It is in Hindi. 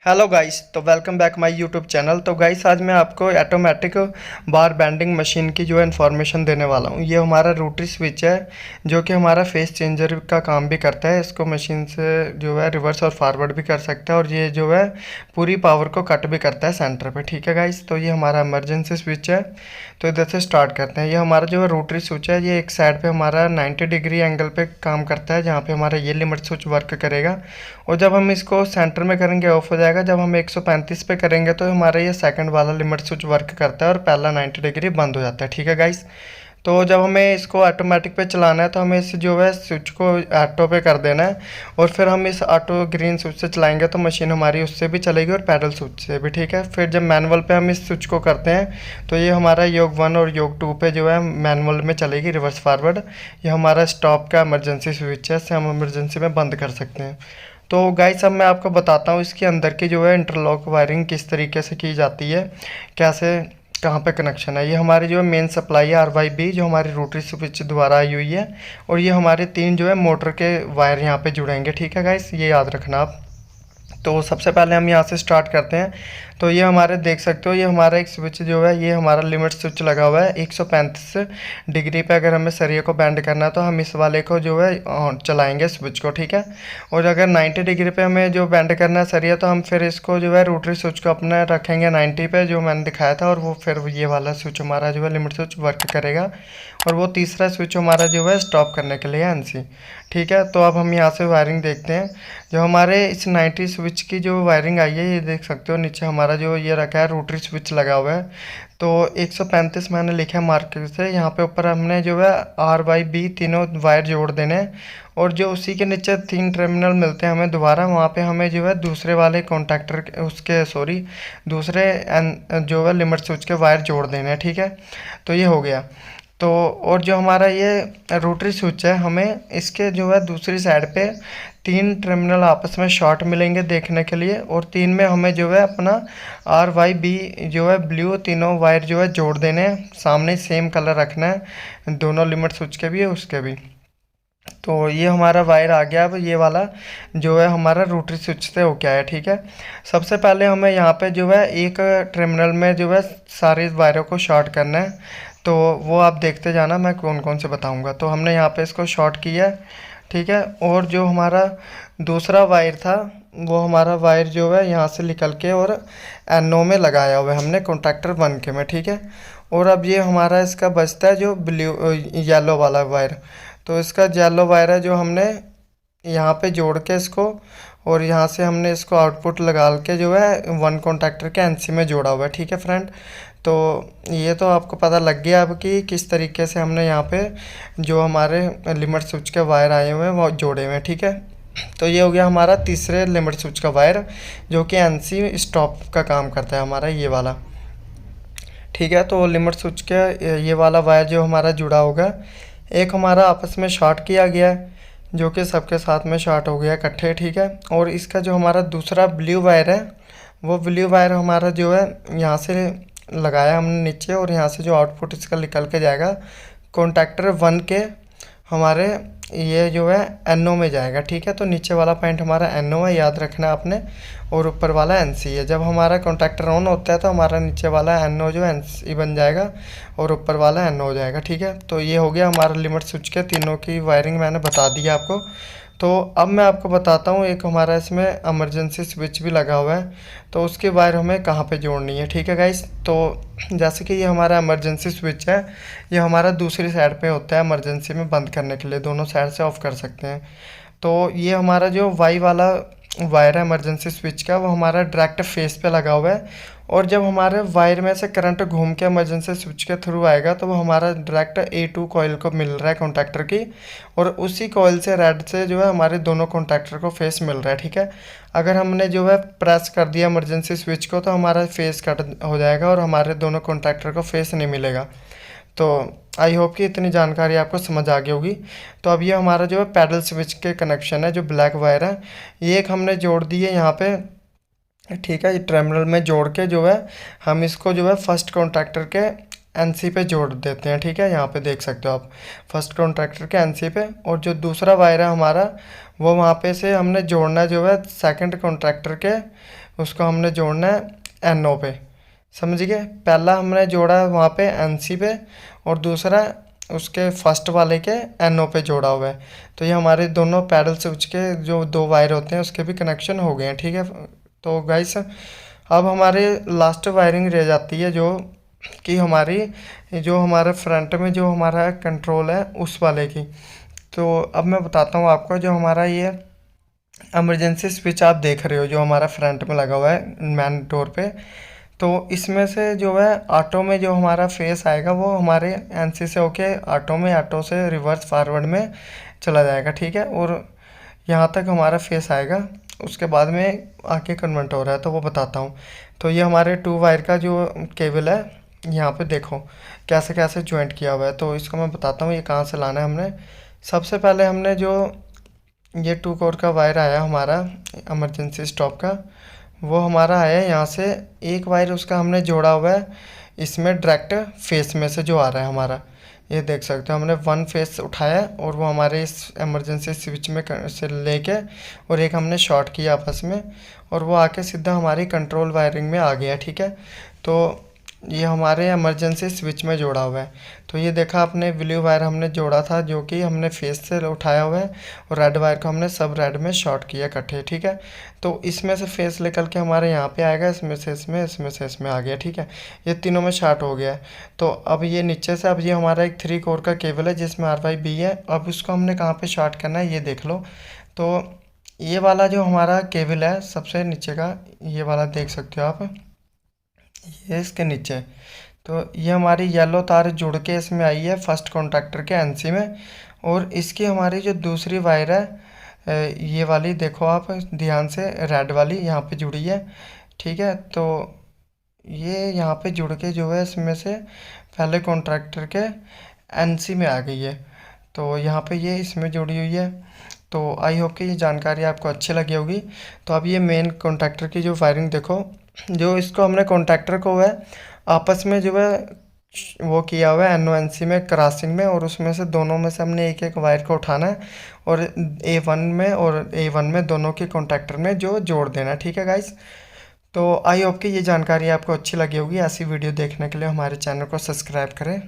हेलो गाइस, तो welcome back my YouTube channel. तो गाइस आज मैं आपको ऑटोमेटिक बार बैंडिंग मशीन की जो है इन्फॉर्मेशन देने वाला हूँ। ये हमारा रोटरी स्विच है जो कि हमारा फेस चेंजर का काम भी करता है। इसको मशीन से जो है रिवर्स और फॉरवर्ड भी कर सकता है और ये जो है पूरी पावर को कट भी करता है सेंटर पे। ठीक है गाइस, तो ये हमारा इमरजेंसी स्विच है। तो इधर से स्टार्ट करते हैं। ये हमारा जो है रोटरी स्विच है, ये एक साइड पे हमारा 90 डिग्री एंगल पे काम करता है, जहाँ पे हमारा ये लिमिट स्विच वर्क करेगा। और जब हम इसको सेंटर में करेंगे ऑफ हो जाएगा। जब हम 135 पे करेंगे तो हमारा ये सेकंड वाला लिमिट स्विच वर्क करता है और पहला 90 डिग्री बंद हो जाता है। ठीक है गाइस, तो जब हमें इसको ऑटोमेटिक पे चलाना है तो हमें इस जो है स्विच को ऑटो पे कर देना है और फिर हम इस ऑटो ग्रीन स्विच से चलाएंगे तो मशीन हमारी उससे भी चलेगी और पैडल स्विच से भी। ठीक है, फिर जब मैनुअल पे हम इस स्विच को करते हैं तो ये हमारा योग 1 और योग 2 पे जो है मैनुअल में चलेगी रिवर्स फॉरवर्ड। ये हमारा स्टॉप का इमरजेंसी स्विच है, इससे हम इमरजेंसी में बंद कर सकते हैं। तो गाइस अब मैं आपको बताता हूँ इसके अंदर की जो है इंटरलॉक वायरिंग किस तरीके से की जाती है, कैसे कहाँ पे कनेक्शन है। ये हमारी जो है मेन सप्लाई है RYB जो हमारी रोटरी स्विच द्वारा आई हुई है और ये हमारे 3 जो है मोटर के वायर यहाँ पे जुड़ेंगे। ठीक है गाइस, ये याद रखना आप। तो सबसे पहले हम यहाँ से स्टार्ट करते हैं। तो ये हमारे देख सकते हो, ये हमारा एक स्विच जो है ये हमारा लिमिट स्विच लगा हुआ है 135 डिग्री पे। अगर हमें सरिये को बैंड करना है तो हम इस वाले को जो है चलाएंगे स्विच को। ठीक है, और अगर 90 डिग्री पे हमें जो बैंड करना है सरिया तो हम फिर इसको जो है रोटरी स्विच को अपना रखेंगे 90 पे जो मैंने दिखाया था, और वो फिर ये वाला स्विच हमारा जो है लिमिट स्विच वर्क करेगा। और वो तीसरा स्विच हमारा जो है स्टॉप करने के लिए है NC। ठीक है, तो अब हम यहाँ से वायरिंग देखते हैं। जो हमारे इस 90 स्विच की जो वायरिंग आई है ये देख सकते हो, नीचे हमारा जो ये रखा है रोटरी स्विच लगा हुआ है। तो 135 मैंने लिखा है मार्कर से। यहाँ पे ऊपर हमने जो है RYB तीनों वायर जोड़ देने हैं और जो उसी के नीचे 3 टर्मिनल मिलते हैं हमें दोबारा, वहाँ पे हमें जो है दूसरे वाले कॉन्टैक्टर उसके दूसरे जो है लिमिट स्विच के वायर जोड़ देने हैं। ठीक है, तो ये हो गया। तो और जो हमारा ये रोटरी स्विच है हमें इसके जो है दूसरी साइड पे 3 टर्मिनल आपस में शॉर्ट मिलेंगे देखने के लिए, और 3 में हमें जो है अपना RYB जो है ब्लू तीनों वायर जो है जोड़ देने हैं। सामने सेम कलर रखना है दोनों लिमिट स्विच के भी उसके भी। तो ये हमारा वायर आ गया। अब ये वाला जो है हमारा रोटरी स्विच से हो गया है। ठीक है, सबसे पहले हमें यहाँ पे जो है एक टर्मिनल में जो है सारे वायरों को शॉर्ट करना है। तो वो आप देखते जाना, मैं कौन कौन से बताऊंगा। तो हमने यहाँ पे इसको शॉर्ट किया है। ठीक है, और जो हमारा दूसरा वायर था वो हमारा वायर जो है यहाँ से निकल के और NO में लगाया हुआ है हमने कॉन्टैक्टर 1 के में। ठीक है, और अब ये हमारा इसका बचता है जो ब्लू येलो वाला वायर। तो इसका येलो वायर है जो हमने यहाँ पे जोड़ के इसको, और यहाँ से हमने इसको आउटपुट लगा के जो है 1 कॉन्टैक्टर के NC में जोड़ा हुआ है। ठीक है फ्रेंड, तो ये तो आपको पता लग गया अब कि किस तरीके से हमने यहाँ पे जो हमारे लिमिट स्विच के वायर आए हुए हैं वो जोड़े हुए हैं। ठीक है, तो ये हो गया हमारा तीसरे लिमिट स्विच का वायर जो कि NC स्टॉप का काम करता है हमारा ये वाला। ठीक है, तो लिमिट स्विच के ये वाला वायर जो हमारा जुड़ा होगा, एक हमारा आपस में शॉर्ट किया गया है जो कि सबके साथ में शॉर्ट हो गया इकट्ठे। ठीक है, और इसका जो हमारा दूसरा ब्लू वायर है वो ब्लू वायर हमारा जो है यहाँ से लगाया हमने नीचे, और यहाँ से जो आउटपुट इसका निकल के जाएगा कॉन्टैक्टर 1 के हमारे ये जो है NO में जाएगा। ठीक है, तो नीचे वाला पॉइंट हमारा NO है, याद रखना आपने, और ऊपर वाला NC है। जब हमारा कॉन्टैक्टर ऑन होता है तो हमारा नीचे वाला NO जो NC बन जाएगा और ऊपर वाला NO हो जाएगा। ठीक है, तो ये हो गया हमारा लिमिट स्विच के तीनों की वायरिंग मैंने बता दी आपको। तो अब मैं आपको बताता हूँ, एक हमारा इसमें इमरजेंसी स्विच भी लगा हुआ है तो उसकी वायर हमें कहाँ पे जोड़नी है। ठीक है गाइस, तो जैसे कि ये हमारा इमरजेंसी स्विच है, ये हमारा दूसरी साइड पे होता है इमरजेंसी में बंद करने के लिए, दोनों साइड से ऑफ कर सकते हैं। तो ये हमारा जो वाई वाला वायर है इमरजेंसी स्विच का वो हमारा डायरेक्ट फेस पे लगा हुआ है, और जब हमारे वायर में से करंट घूम के इमरजेंसी स्विच के थ्रू आएगा तो वो हमारा डायरेक्ट A2 कॉइल को मिल रहा है कॉन्टैक्टर की, और उसी कॉइल से रेड से जो है हमारे दोनों कॉन्टैक्टर को फेस मिल रहा है। ठीक है, अगर हमने जो है प्रेस कर दिया इमरजेंसी स्विच को तो हमारा फेस कट हो जाएगा और हमारे दोनों कॉन्टैक्टर को फेस नहीं मिलेगा। तो आई होप कि इतनी जानकारी आपको समझ आ गई होगी। तो अब ये हमारा जो है पैडल स्विच के कनेक्शन है, जो ब्लैक वायर है ये एक हमने जोड़ दी है यहाँ पे। ठीक है, ये टर्मिनल में जोड़ के जो है हम इसको जो है फर्स्ट कॉन्टैक्टर के NC पे जोड़ देते हैं। ठीक है, यहाँ पे देख सकते हो आप फर्स्ट कॉन्टैक्टर के NC पे, और जो दूसरा वायर है हमारा वो वहाँ पे से हमने जोड़ना जो है सेकंड कॉन्टैक्टर के उसको हमने जोड़ना है NO पे, समझ गए। पहला हमने जोड़ा है वहाँ पे NC पे, और दूसरा उसके फर्स्ट वाले के NO पे जोड़ा हुआ है। तो ये हमारे दोनों पैडल स्विच के जो 2 वायर होते हैं उसके भी कनेक्शन हो गए हैं, ठीक है। तो गाइस अब हमारे लास्ट वायरिंग रह जाती है जो कि हमारी जो हमारा फ्रंट में जो हमारा कंट्रोल है उस वाले की। तो अब मैं बताता हूँ आपको, जो हमारा ये इमरजेंसी स्विच आप देख रहे हो जो हमारा फ्रंट में लगा हुआ है मेन डोर पे, तो इसमें से जो है ऑटो में जो हमारा फेस आएगा वो हमारे NC से होके ऑटो से रिवर्स फॉरवर्ड में चला जाएगा, ठीक है। और यहाँ तक हमारा फेस आएगा, उसके बाद में आके कन्वर्ट हो रहा है तो वो बताता हूँ। तो ये हमारे 2 वायर का जो केबल है, यहाँ पे देखो कैसे कैसे ज्वाइंट किया हुआ है। तो इसको मैं बताता हूँ ये कहाँ से लाना है हमने। सबसे पहले हमने जो ये 2 कोर का वायर आया हमारा इमरजेंसी स्टॉप का, वो हमारा आया यहाँ से। एक वायर उसका हमने जोड़ा हुआ है इसमें डायरेक्ट फेस में से जो आ रहा है हमारा, ये देख सकते हो हमने 1 फेस उठाया और वो हमारे इस इमरजेंसी स्विच में से लेके, और एक हमने शॉर्ट किया आपस में, और वो आके सीधा हमारी कंट्रोल वायरिंग में आ गया, ठीक है। तो ये हमारे इमरजेंसी स्विच में जोड़ा हुआ है। तो ये देखा आपने ब्लू वायर हमने जोड़ा था जो कि हमने फेस से उठाया हुआ है, और रेड वायर को हमने सब रेड में शॉर्ट किया इकट्ठे, ठीक है। तो इसमें से फेस निकल के हमारे यहाँ पे आएगा, इसमें से इसमें आ गया, ठीक है। ये तीनों में शॉर्ट हो गया है। तो अब ये नीचे से, अब ये हमारा एक 3 कोर का केबल है जिसमें RYB है। अब उसको हमने कहाँ पे शॉर्ट करना है ये देख लो। तो ये वाला जो हमारा केबल है सबसे नीचे का, ये वाला देख सकते हो आप, ये इसके नीचे। तो ये हमारी येलो तार जुड़ के इसमें आई है फर्स्ट कॉन्टैक्टर के NC में, और इसकी हमारी जो दूसरी वायर है ये वाली देखो आप ध्यान से, रेड वाली यहाँ पे जुड़ी है, ठीक है। तो ये यहाँ पे जुड़ के जो है इसमें से पहले कॉन्ट्रैक्टर के NC में आ गई है। तो यहाँ पे ये इसमें जुड़ी हुई है। तो आई होप कि ये जानकारी आपको अच्छी लगी होगी। तो अब ये मेन कॉन्टैक्टर की जो वायरिंग देखो, जो इसको हमने कॉन्टैक्टर को है आपस में जो है वो किया हुआ है NO-NC में क्रॉसिंग में, और उसमें से दोनों में से हमने एक एक वायर को उठाना है और A1 में और A1 में दोनों के कॉन्टैक्टर में जो जोड़ देना है, ठीक है गाइस। तो आई होप कि ये जानकारी आपको अच्छी लगी होगी। ऐसी वीडियो देखने के लिए हमारे चैनल को सब्सक्राइब करें।